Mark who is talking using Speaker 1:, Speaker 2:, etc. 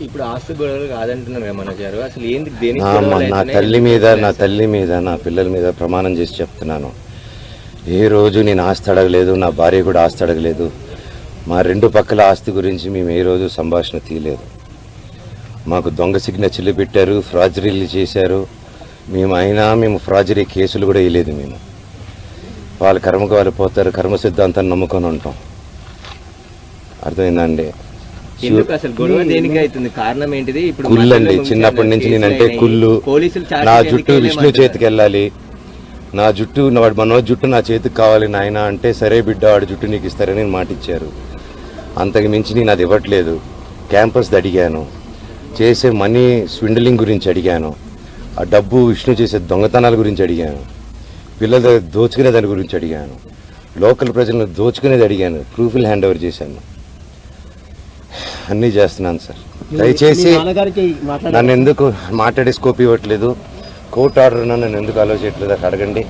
Speaker 1: ఇప్పుడు ఆస్తి గొడవలు కాదంటున్నారు కదా మన గారు, అసలు ఏంది దేనికి
Speaker 2: నా తల్లి మీద నా పిల్లల మీద ప్రమాణం చేసి చెప్తున్నాను, ఏ రోజు నేను ఆస్తి అడగలేదు, నా భార్య కూడా ఆస్తి అడగలేదు. మా రెండు పక్కల ఆస్తి గురించి మేము ఏ రోజు సంభాషణ తీయలేదు. మాకు దొంగ సిగ్నేచర్లు పెట్టారు, ఫ్రాజరీలు చేశారు. మేము ఫ్రాజరీ కేసులు కూడా వేయలేదు. మేము వాళ్ళ కర్మకు వాళ్ళు పోతారు, కర్మ సిద్ధాంతాన్ని నమ్ముకొని ఉంటాం. అర్థమైందండి? కుళ్ళు అండి. చిన్నప్పటి నుంచి నేనంటే కుళ్ళు. నా జుట్టు విష్ణు చేతికి వెళ్ళాలి, నా జుట్టు మనోజ్ జుట్టు నా చేతికి కావాలి నాయన అంటే, సరే బిడ్డ వాడి జుట్టు నీకు ఇస్తారని మాటిచ్చారు. అంతకు మించి నేను అది ఇవ్వట్లేదు. క్యాంపస్ అడిగాను, చేసే మనీ స్విండలింగ్ గురించి అడిగాను, ఆ డబ్బు విష్ణు చేసే దొంగతనాల గురించి అడిగాను, పిల్లల దోచుకునే దాని గురించి అడిగాను, లోకల్ ప్రజలను దోచుకునేది అడిగాను, ప్రూఫ్లు హ్యాండ్ ఓవర్ చేశాను. అన్నీ చేస్తున్నాను సార్. దయచేసి నన్ను ఎందుకు మాట్లాడే స్కోప్ ఇవ్వట్లేదు, కోర్టు ఆర్డర్ నన్ను ఎందుకు అలో చేయట్లేదు అడగండి.